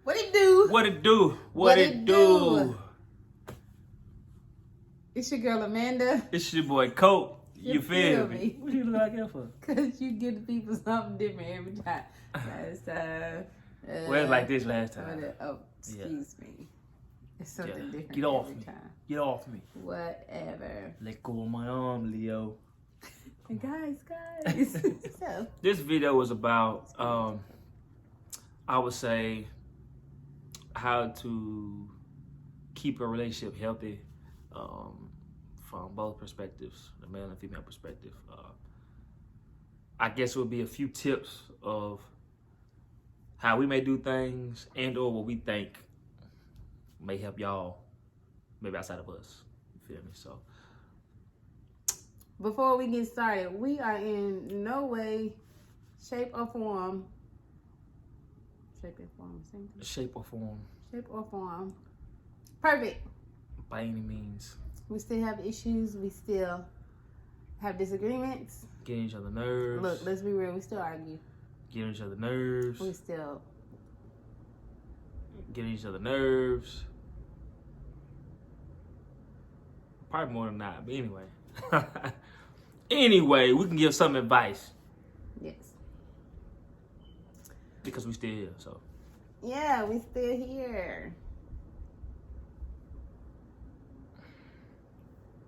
What it do? What it do? What it do? It's your girl Amanda. It's your boy Cope. You feel feel me? me? What you look like that for? Cause you give the people something different every time. Last time. Well, it's like this last time. Oh, excuse me. It's something different Get off every me. time. Get off me. Whatever. Let go of my arm, Leo. And guys. So This video was about, I would say, how to keep a relationship healthy from both perspectives, the male and female perspective. I guess it would be a few tips of how we may do things and or what we think may help y'all, maybe outside of us. You feel me? So before we get started, we are in no way, shape or form. Shape or form. Perfect. by any means, We still have issues. We still have disagreements. getting each other nerves. Look, let's be real. We still argue. Getting each other nerves. We still. Getting each other nerves. Probably more than that, but anyway. Anyway, we can give some advice Yes. because we still here. So Yeah, we still here.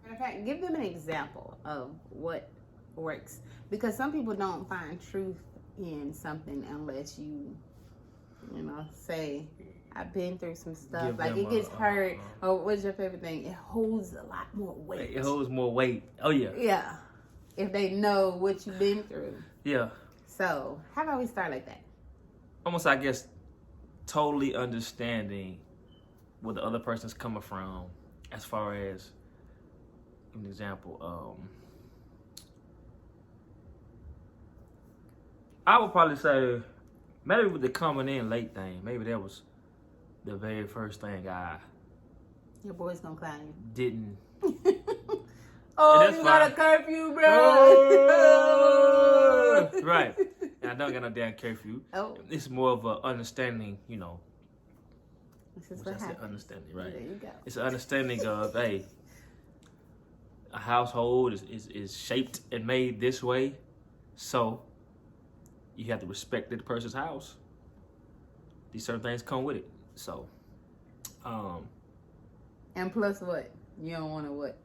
Matter of fact, give them an example of what works. Because some people don't find truth in something unless you say, I've been through some stuff. Give Like them it gets hurt. Or what's your favorite thing? It holds a lot more weight. it holds more weight. Oh yeah, Yeah. If they know what you've been through. yeah. So, how about we start like that? Almost, I guess, totally understanding where the other person's coming from, as far as an example. I would probably say maybe with the coming in late thing, maybe that was the very first thing I Your boy's gonna clown you. didn't. Oh, that's you got a fine. curfew, bro. Right. And I don't got no damn curfew. Oh, It's more of a understanding, this is which what I said happened. understanding, right? There you go. It's an understanding of, hey, a household is shaped and made this way, so you have to respect that person's house. These certain things come with it. So, And plus what? You don't want to what?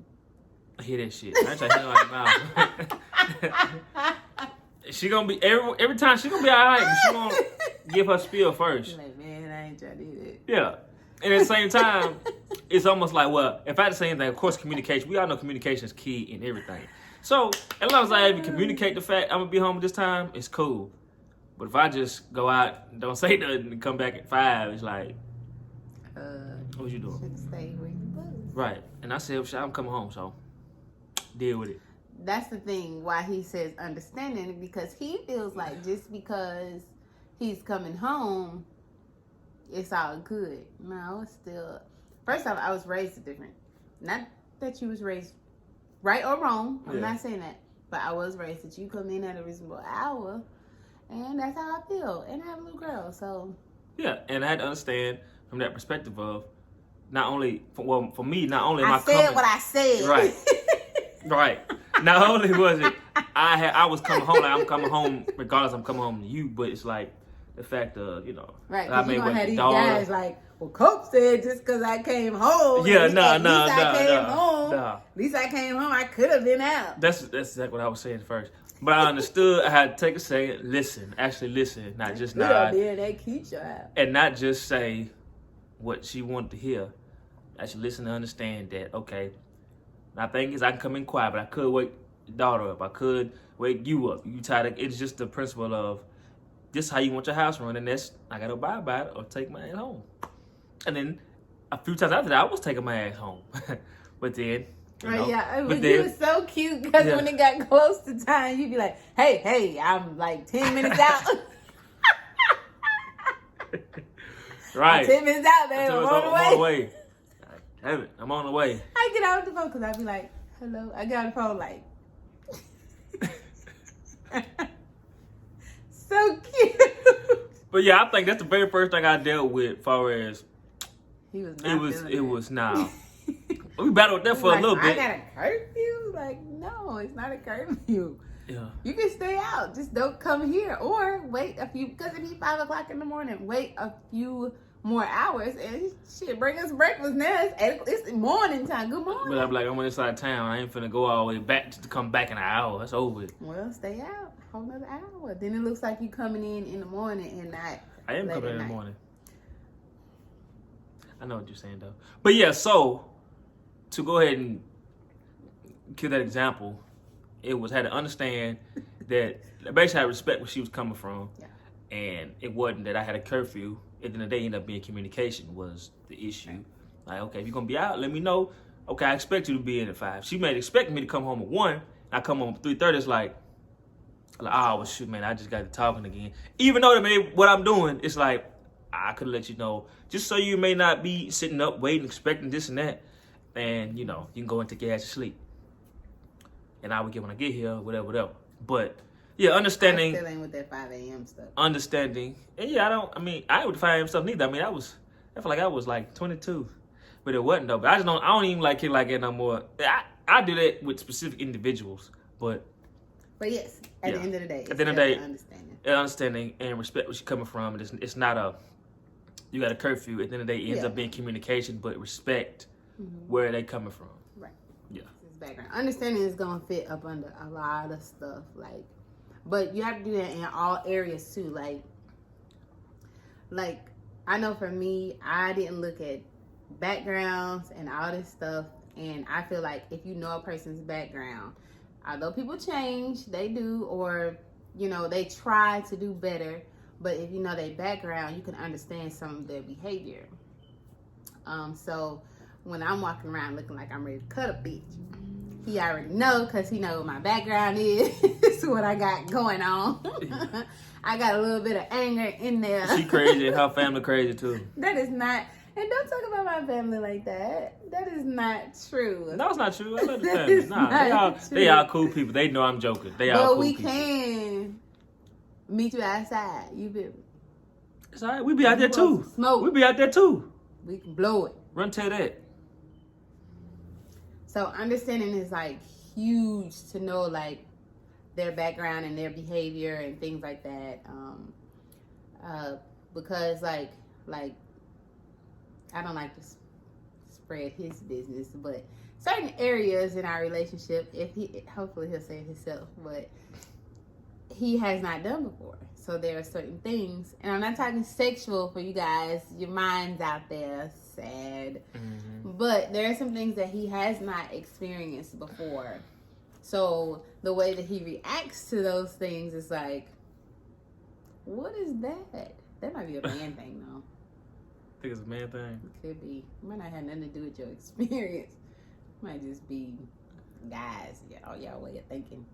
I hear that shit. I ain't trying to hear it right now. She gonna be every time she gonna be alright, but she gonna give her spiel first. Like, man, I ain't trying to do that. Yeah. And at the same time, it's almost like, well, if I had to say anything, of course, communication. We all know communication is key in everything. So, as long as I even communicate the fact I'm going to be home at this time, it's cool. But if I just go out and don't say nothing and come back at 5, it's like, what you doing? Should stay where you was. Right. And I said, I'm coming home, so deal with it. That's the thing why he says understanding, because he feels like just because he's coming home, it's all good. No, it's still. First off, I was raised different. Not that you was raised right or wrong. I'm not saying that, but I was raised that you come in at a reasonable hour, and that's how I feel. And I have a little girl, so. Yeah, and I had to understand from that perspective of not only, for me, not only am I I said coming, what I said. Right. Right. Not only was it I was coming home, like I'm coming home regardless I'm coming home to you, but it's like the fact of, Right, I because may you're going to wait have the these daughter. guys like, well, Cope said just because I came home. Yeah, at least I came home. nah. At least I came home. I could have been out. That's exactly what I was saying first. But I understood I had to take a second, actually listen, not just Good nod, idea. They keep you out. and not just say what she wanted to hear. Actually listen and understand that, okay, my thing is I can come in quiet, but I could wake the daughter up. I could wake you up. You tired. It's just the principle of this is how you want your house run, and that's I gotta abide by it or take my ass home. And then a few times after that, I was taking my ass home. But then, You was so cute because when it got close to time, you'd be like, hey, I'm like 10 minutes out. right. I'm 10 minutes out, baby. I'm on the way. Damn it, I'm on the way. I get out the phone because I'd be like, hello. I get out the phone like, so cute. But yeah, I think that's the very first thing I dealt with. As far as He was not it was now. We battled that for like, a little bit. I got a curfew? Like, no, it's not a curfew. Yeah. You can stay out. Just don't come here. Or wait a few, because it'd be 5 o'clock in the morning. Wait a few more hours and shit, bring us breakfast now. It's morning time. Good morning. But I'm like, I'm on this side of town. I ain't finna go all the way back to come back in an hour. That's over with. Well, stay out a whole another hour. Then it looks like you coming in the morning and not. I am late coming at in the night. morning. I know what you're saying though. But yeah, so to go ahead and give that example, it was had to understand that basically I respect where she was coming from. Yeah. And it wasn't that I had a curfew. At the end of the day, it ended up being communication was the issue. Like, okay, if you're gonna be out, let me know. Okay, I expect you to be in at 5. She may expect me to come home at 1. And I come home at 3:30. It's like, oh, well, shoot, man, I just got to talking again. Even though what I'm doing, it's like, I could let you know, just so you may not be sitting up, waiting, expecting this and that. And, you can go and take your ass to sleep. And I would get when I get here, whatever. But, yeah, understanding. I still ain't with that 5 a.m. stuff. Understanding. And, yeah, I ain't with the 5 a.m. stuff neither. I feel like I was like 22. But it wasn't, though. But I don't even like it like that no more. I do that with specific individuals. But yes, at the end of the day, at the end of the day, understanding and respect where she's coming from. It's not you got a curfew. At the end of the day, it ends up being communication, but respect where they coming from. Right. Yeah. His background. Understanding is gonna fit up under a lot of stuff, but you have to do that in all areas too. Like I know for me, I didn't look at backgrounds and all this stuff, and I feel like if you know a person's background, although people change, they do, or they try to do better, but if you know their background, you can understand some of their behavior. So when I'm walking around looking like I'm ready to cut a bitch, he already know, because he know what my background is. What I got going on. I got a little bit of anger in there. She crazy. Her family crazy too. That is not. And don't talk about my family like that. That is not true. No, it's not true. I love the family. Nah, they all cool people. They know I'm joking. They all cool people. But we can meet you outside. You feel me? It's all right. We be out there too. Smoke. We be out there too. We can blow it. Run to that. So understanding is huge to know their background and their behavior and things like that. Because I don't like to spread his business, but certain areas in our relationship, hopefully he'll say it himself, but he has not done before. So there are certain things, and I'm not talking sexual for you guys. Your mind's out there, sad. Mm-hmm. But there are some things that he has not experienced before. So the way that he reacts to those things is what is that? That might be a man thing, though. Think it's a man thing? It could be. It might not have nothing to do with your experience. It might just be guys, y'all way of thinking.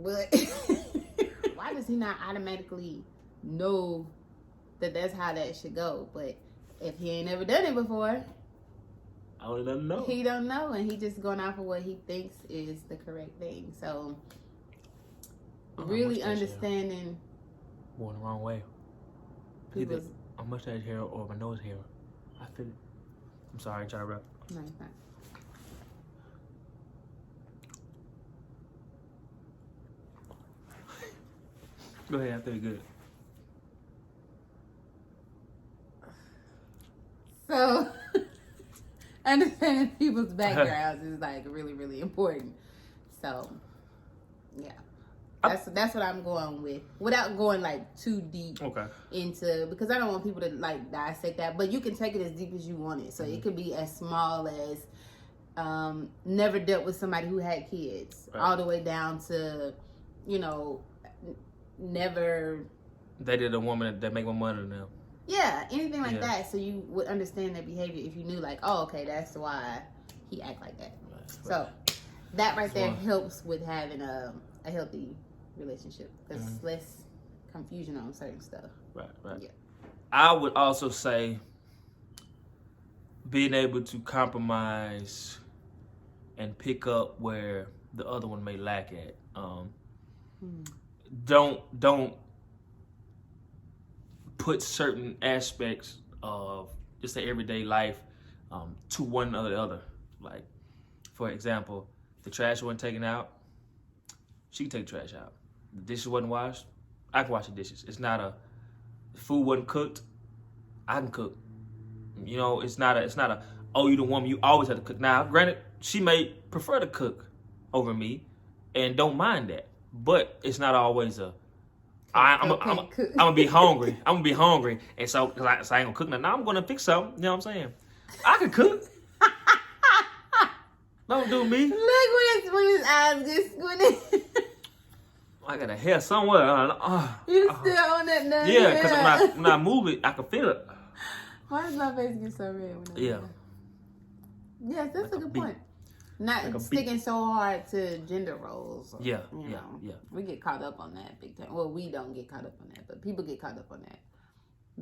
But why does he not automatically know that that's how that should go? But if he ain't never done it before, I don't know. He don't know, and he just going off of what he thinks is the correct thing. So really understanding. Going the wrong way. Either my mustache hair or my nose hair. I feel it. I'm sorry, try to rap. No, it's not. Go ahead, I feel good. So understanding people's backgrounds is really, really important. So yeah. That's what I'm going with, without going too deep into, because I don't want people to dissect that. But you can take it as deep as you want it. So it could be as small as never dealt with somebody who had kids, all the way down to never dated a woman that make more money than them. Yeah, anything like that. So you would understand their behavior if you knew oh, okay, that's why he act like that. Right. So that right there helps with having a healthy relationship, because less confusion on certain stuff. Right. Yeah. I would also say being able to compromise and pick up where the other one may lack at. Don't put certain aspects of just the everyday life to one or the other. Like, for example, the trash wasn't taken out, she can take the trash out. The dishes wasn't washed, I can wash the dishes. It's not a, the food wasn't cooked, I can cook. You know, it's not a, oh, you the woman, you always have to cook. Now, granted, she may prefer to cook over me and don't mind that, but it's not always a, I'm gonna be hungry. I'm gonna be hungry, and so cause I ain't gonna cook nothing. Now I'm gonna fix something. You know what I'm saying? I can cook. Don't do me. Look when his eyes get squinted. I got a hair somewhere. You still on that nut? Yeah, because when I move it, I can feel it. Why does my face get so red when I Yeah. Yes, that's Like a a good beat. point. Not Like a sticking so hard to gender roles. Or, Yeah, you yeah, know. yeah. We get caught up on that big time. Well, we don't get caught up on that, but people get caught up on that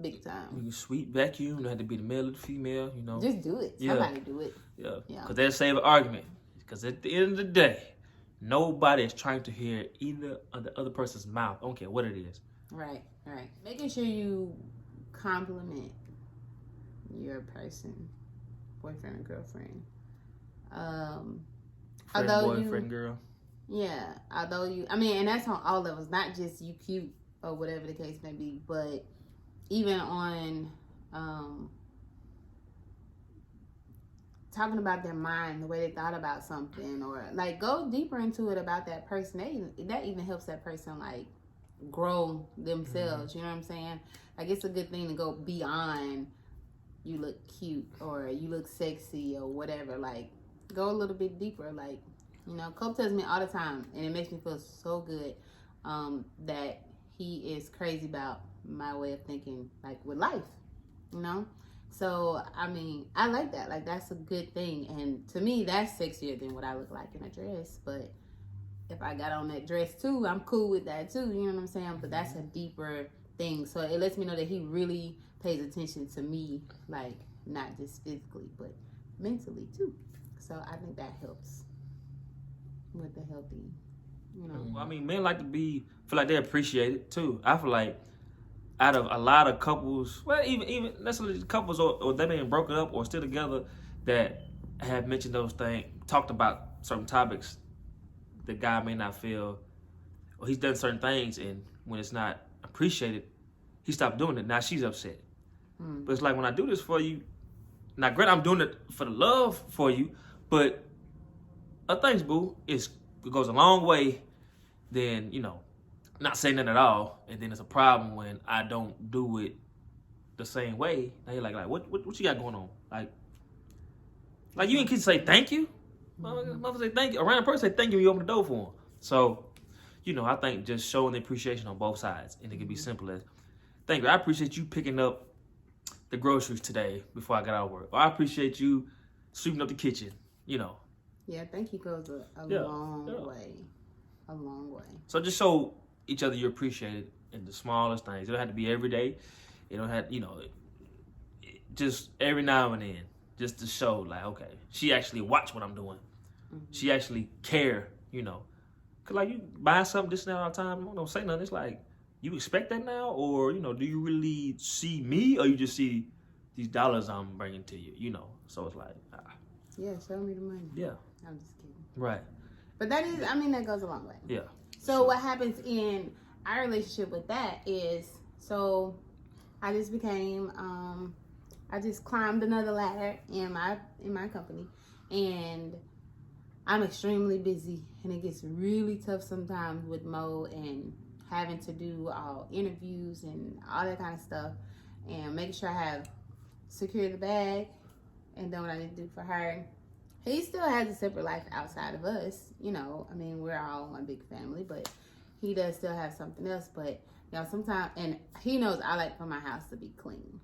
big time. You sweet vacuum. Don't have to be the male or the female. You know. Just do it. Yeah. Somebody do it. Yeah. Yeah. Because they'll save an argument. Because at the end of the day, nobody is trying to hear either of the other person's mouth. I don't care what it is. Right, right. Making sure you compliment your person, boyfriend or girlfriend. Friend, Although boyfriend, girl. Yeah, although and that's on all levels, not just you cute or whatever the case may be, but even on talking about their mind, the way they thought about something, or like go deeper into it about that person. That even helps that person like grow themselves. You know what I'm saying? Like it's a good thing to go beyond you look cute or you look sexy or whatever. Like go a little bit deeper. Like, you know, Cope tells me all the time, and it makes me feel so good that he is crazy about my way of thinking, like with life, you know? So, I mean, I like that. Like, that's a good thing. And to me, that's sexier than what I look like in a dress. But if I got on that dress too, I'm cool with that too. You know what I'm saying? But that's a deeper thing. So it lets me know that he really pays attention to me, like, not just physically, but mentally too. So I think that helps with the healthy, you know. I mean, men like to feel like they're appreciated too. I feel like out of a lot of couples, well, even necessarily couples or they being broken up or still together that have mentioned those things, talked about certain topics, the guy may not feel, or he's done certain things, and when it's not appreciated, he stopped doing it. Now she's upset. But it's like, when I do this for you, now granted, I'm doing it for the love for you, but thanks, boo. It goes a long way than, you know, not saying that at all, and then it's a problem when I don't do it the same way. Now you're like what you got going on? Like you ain't can say thank you. Mother say thank you. A random person say thank you when you open the door for them. So, you know, I think just showing the appreciation on both sides, and it can be simple as, thank you. I appreciate you picking up the groceries today before I got out of work. Or I appreciate you sweeping up the kitchen. You know. Yeah, thank you goes a long way. A long way. So just show each other you appreciate it in the smallest things. It don't have to be every day. It don't have, you know, just every now and then, just to show like, okay, she actually watch what I'm doing. She actually care, you know. Cause like you buy something this and that all the time, don't say nothing. It's like, you expect that now, or you know, do you really see me, or you just see these dollars I'm bringing to you, you know? So it's like, yeah, show me the money. Yeah. I'm just kidding. Right. But that is, I mean, that goes a long way. Yeah. So what happens in our relationship with that is, so I just became, I just climbed another ladder in my company, and I'm extremely busy, and it gets really tough sometimes with Mo and having to do all interviews and all that kind of stuff, and making sure I have secured the bag and done what I need to do for her. He still has a separate life outside of us, you know. I mean, we're all one big family, but he does still have something else. But, you know, sometimes, and he knows I like for my house to be clean.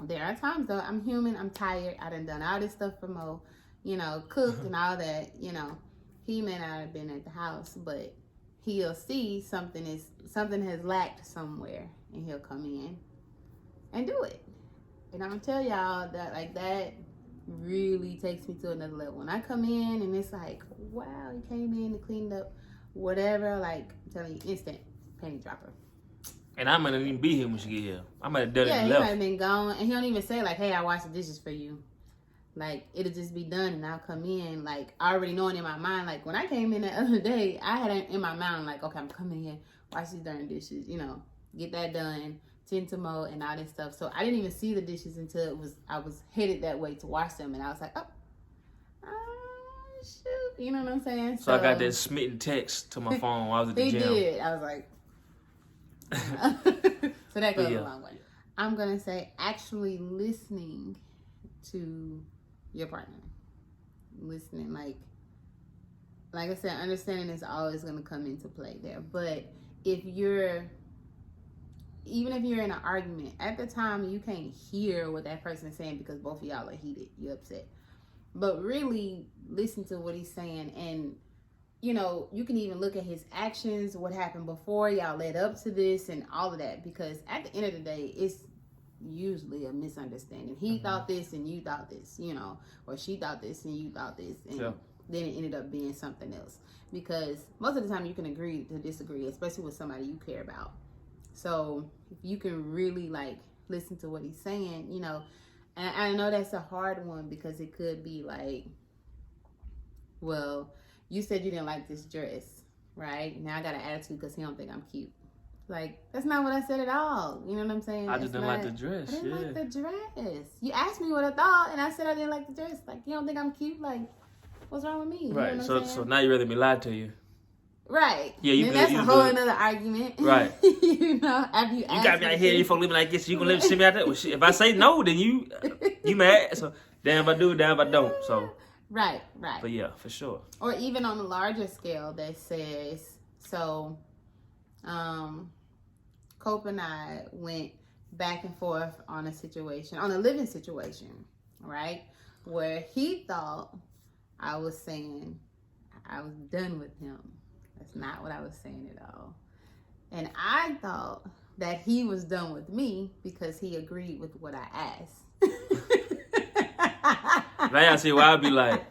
There are times, though, I'm human, I'm tired, I done all this stuff for Mo, you know, cooked and all that, you know. He may not have been at the house, but he'll see something has lacked somewhere, and he'll come in and do it. And I'm gonna tell y'all that, like, that really takes me to another level. When I come in and it's like, wow, he came in and cleaned up whatever, like, I'm telling you, instant penny dropper. And I might not even be here when she get here. I might have done it Yeah, and he might left. have been gone, and he don't even say like, "Hey, I washed the dishes for you." Like it'll just be done, and I'll come in like already knowing in my mind. Like when I came in the other day, I had it in my mind like, "Okay, I'm coming here, wash these darn dishes, get that done, tend to mow, and all this stuff." So I didn't even see the dishes until I was headed that way to wash them, and I was like, "Oh, shoot," you know what I'm saying? So I got that smitten text to my phone while I was at the he gym. did. I was like, so that goes a long way. I'm gonna say actually listening to your partner, listening, like I said, understanding is always gonna come into play there. But even if you're in an argument at the time, you can't hear what that person is saying because both of y'all are heated, you're upset. But really listen to what he's saying, and you can even look at his actions, what happened before y'all led up to this, and all of that. Because at the end of the day, it's usually a misunderstanding. He thought this and you thought this, or she thought this and you thought this, and then it ended up being something else. Because most of the time you can agree to disagree, especially with somebody you care about. So if you can really like listen to what he's saying, and I know that's a hard one because it could be like, well, you said you didn't like this dress, right? Now I got an attitude because he don't think I'm cute. Like, that's not what I said at all. You know what I'm saying? I just didn't like the dress. I didn't like the dress. You asked me what I thought, and I said I didn't like the dress. Like, you don't think I'm cute? Like, what's wrong with me? Right. You know what I'm So now you'd rather me lie to you. Right. Yeah, that's a whole another argument. Right. After you got me out here, you folks living like this, you gonna let me me out there? Well, shit, if I say no, then you mad. So damn if I do, damn if I don't. So Right. But yeah, for sure. Or even on a larger scale that says, so Cope and I went back and forth on a living situation, right? Where he thought I was saying I was done with him. That's not what I was saying at all. And I thought that he was done with me because he agreed with what I asked. Now I see why I'd be like.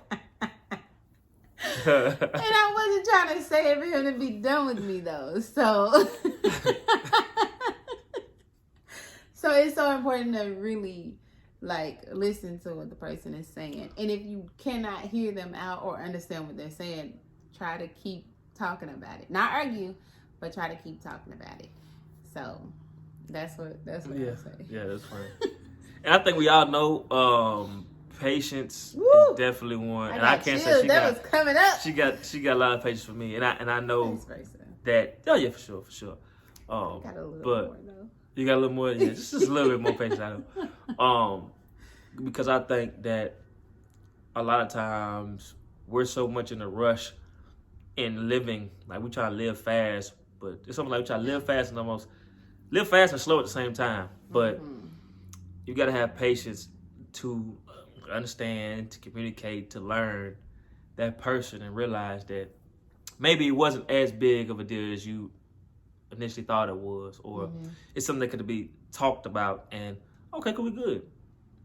And I wasn't trying to say it for him to be done with me though. So so it's so important to really like listen to what the person is saying. And if you cannot hear them out or understand what they're saying, try to keep talking about it. Not argue, but try to keep talking about it. So that's what I say. Yeah, that's funny. And I think we all know patience is definitely one. And I can't say was coming up. She got a lot of patience for me. And I know that for sure. I got a little but more though. You got a little more, just a little bit more patience out of because I think that a lot of times we're so much in a rush in living, like we try to live fast, but it's something like we try to live fast and almost live fast and slow at the same time. But you got to have patience to understand, to communicate, to learn that person and realize that maybe it wasn't as big of a deal as you initially thought it was, or it's something that could be talked about and okay, could be good.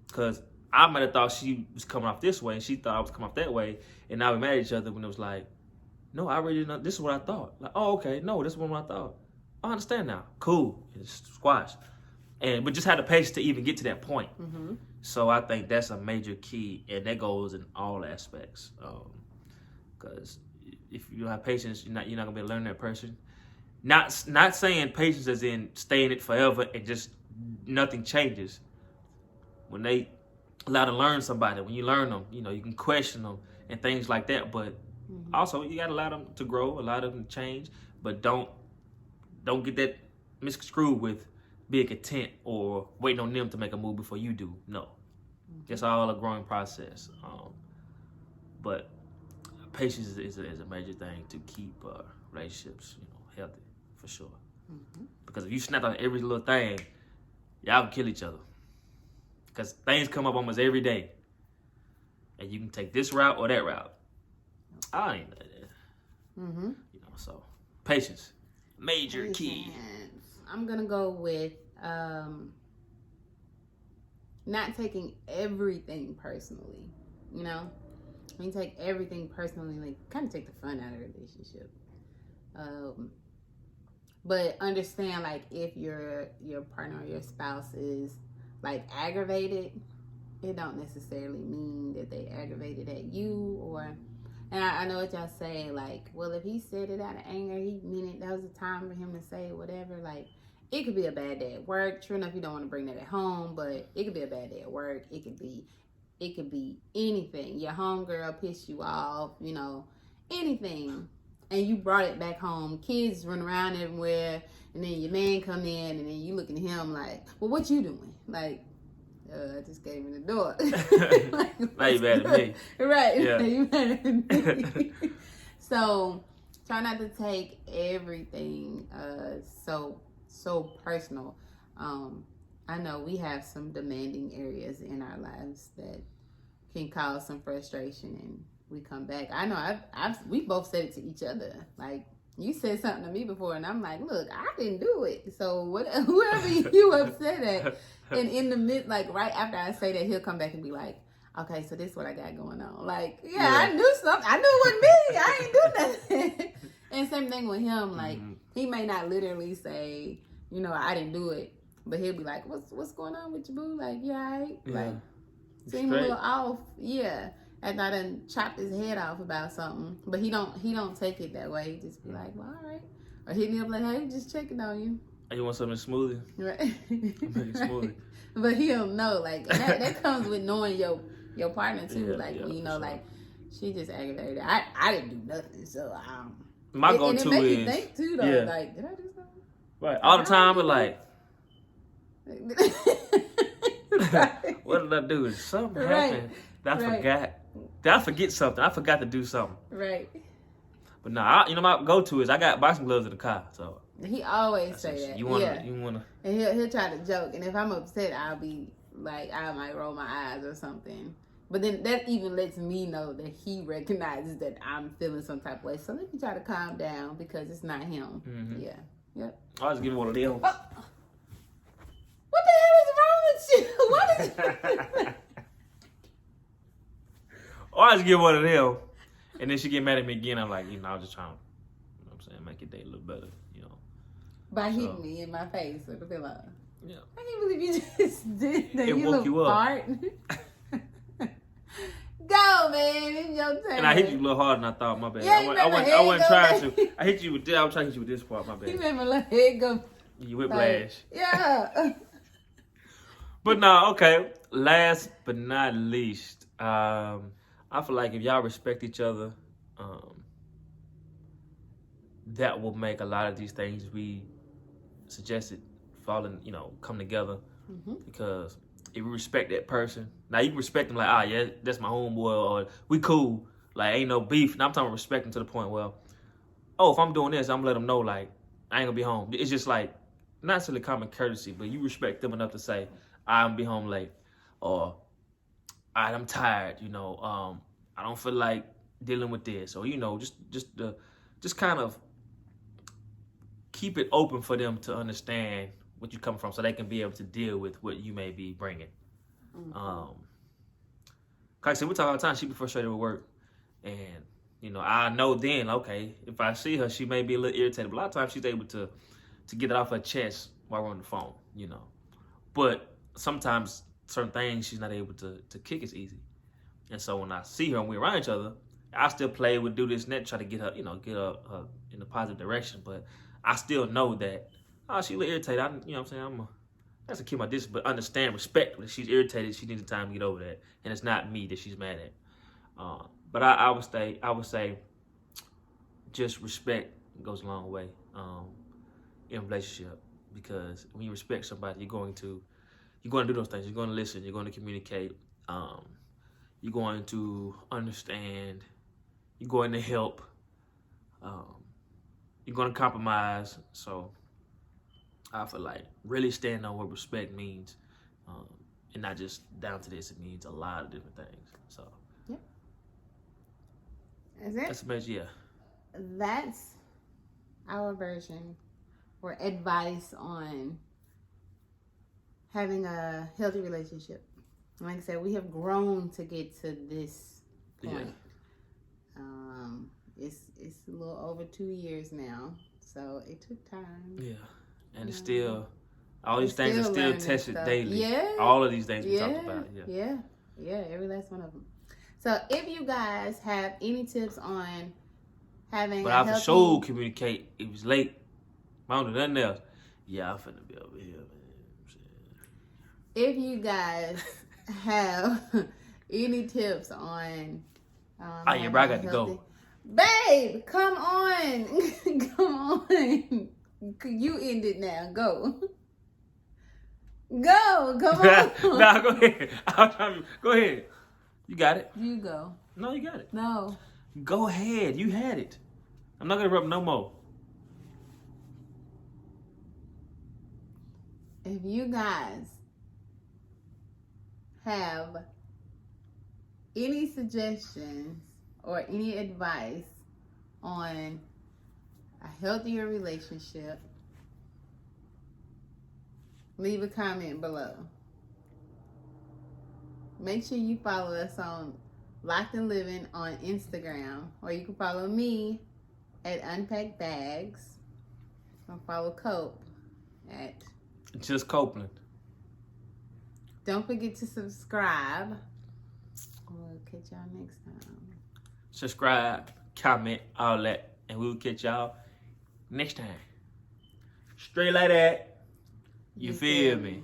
Because I might have thought she was coming off this way and she thought I was coming off that way, and now we mad at each other when it was like, no, I already know, this is what I thought. Like, oh, okay, no, this is what I thought. I understand now. Cool. It's squash. But just had the patience to even get to that point. So I think that's a major key, and that goes in all aspects. Because if you don't have patience, you're not gonna be able to learn that person. Not saying patience as in staying it forever and just nothing changes. When they allow to learn somebody, when you learn them, you can question them and things like that. But also you gotta allow them to grow, allow them to change. But don't get that misconstrued with being content or waiting on them to make a move before you do. No, it's all a growing process. But patience is a major thing to keep relationships healthy. For sure. Because if you snap on every little thing, y'all can kill each other. Because things come up almost every day. And you can take this route or that route. I ain't know that. So patience. Major key. I'm going to go with not taking everything personally. When you take everything personally, like kind of take the fun out of the relationship. But understand, like, if your partner or your spouse is like aggravated, it don't necessarily mean that they aggravated at you. Or, and I know what y'all say, like, well, if he said it out of anger, he meant it, that was the time for him to say whatever. Like, it could be a bad day at work. True enough, you don't want to bring that at home, but it could be a bad day at work. It could be anything. Your homegirl pissed you off, you know, anything. And you brought it back home. Kids run around everywhere, and then your man come in, and then you looking at him like, well, what you doing? Like, I just came in the door. Like, now you mad at me. Right. Yeah. You mad at me. So try not to take everything so personal. I know we have some demanding areas in our lives that can cause some frustration, and we come back. I know we both said it to each other. Like, you said something to me before, and I'm like, look, I didn't do it. So whoever you upset at, and in the mid, like right after I say that, he'll come back and be like, okay, so this is what I got going on. Like, yeah. I knew something. I knew it wasn't me. I ain't do nothing. And same thing with him. Like, he may not literally say, you know, I didn't do it, but he'll be like, what's going on with you, boo? Like, like, seem a little off. Yeah. And I done chopped his head off about something, but he don't take it that way. He just be like, well, all right, or hit me up like, hey, just checking on you. You want something smoothie? Right. Make it smoothie. But he'll know, like, and that comes with knowing your partner too. Yeah, like, yeah, you know, sure. like, she just aggravated. I didn't do nothing, so My go-to and it makes is you think too, though. yeah. Like, did I do something? Right. All the time, but like, Right. what did I do? Something Right. happened that I Right. forgot. Did I forget something? I forgot to do something. Right. But nah, my go-to is I got boxing gloves in the car, so He always say that. you wanna. And he'll try to joke, and if I'm upset, I'll be like, I might roll my eyes or something. But then that even lets me know that he recognizes that I'm feeling some type of way. So let me try to calm down because it's not him. Mm-hmm. Yeah. Yep. I was giving one of them. Oh. What the hell is wrong with you? What is Or I just give one of them, and then she get mad at me again. I'm like, I was just trying to, you know what I'm saying, make your day a little better, By hitting me in my face with the pillow. Yeah. I can't believe you just did that. It you woke you up. Fart. Go, man. It's your turn. And I hit you a little harder than I thought. My bad. Yeah, you I made my wasn't head trying go to. I hit you with this. I was trying to hit you with this part. My bad. You made my little head go. You whiplash. Yeah. But no, okay. Last but not least, I feel like if y'all respect each other, that will make a lot of these things we suggested come together. Mm-hmm. Because if you respect that person, now you can respect them like, yeah, that's my homeboy, or we cool, like ain't no beef. And I'm talking about respecting to the point, well, if I'm doing this, I'm gonna let them know like I ain't gonna be home. It's just like not necessarily common courtesy, but you respect them enough to say I'm gonna be home late, or I'm tired. I don't feel like dealing with this, or just kind of keep it open for them to understand what you come from, so they can be able to deal with what you may be bringing. Mm-hmm. Like I said, we talk all the time. She be frustrated with work, and I know then, okay, if I see her, she may be a little irritated. But a lot of times, she's able to get it off her chest while we're on the phone. But sometimes certain things she's not able to kick as easy. And so when I see her and we're around each other, I still play with do this and that, try to get her, get her in a positive direction. But I still know that, she a little irritated. I have to keep my distance, but understand, respect. When she's irritated, she needs time to get over that. And it's not me that she's mad at. But I would say just respect goes a long way in a relationship. Because when you respect somebody, you're going to do those things. You're going to listen. You're going to communicate. You're going to understand. You're going to help. You're going to compromise. So I feel like really stand on what respect means, and not just down to this. It means a lot of different things. So Yep. That's it. that's amazing. Yeah. That's our version or advice on having a healthy relationship. Like I said, we have grown to get to this point. It's a little over 2 years now. So it took time. Yeah. And it's Yeah. still, all these things are still learning tested stuff. daily. Yeah. All of these things we talked about. Yeah. Yeah, every last one of them. So if you guys have any tips on having But a I for healthy... sure communicate. It was late. I don't do nothing else. Yeah, I'm finna be over here, man. If you guys have any tips on... Oh, yeah, bro, I got to go. Babe, come on. Come on. You end it now. Go. Go. Come on. Nah, go ahead. Go ahead. You got it. You go. No, you got it. No. Go ahead. You had it. I'm not going to rub no more. If you guys have any suggestions or any advice on a healthier relationship, leave a comment below. Make sure you follow us on Locked and Living on Instagram, or you can follow me at Unpacked Bags, or follow Cope at Just Copeland. Don't forget to subscribe. We'll catch y'all next time. Subscribe, comment, all that. And we will catch y'all next time. Straight like that. You feel me?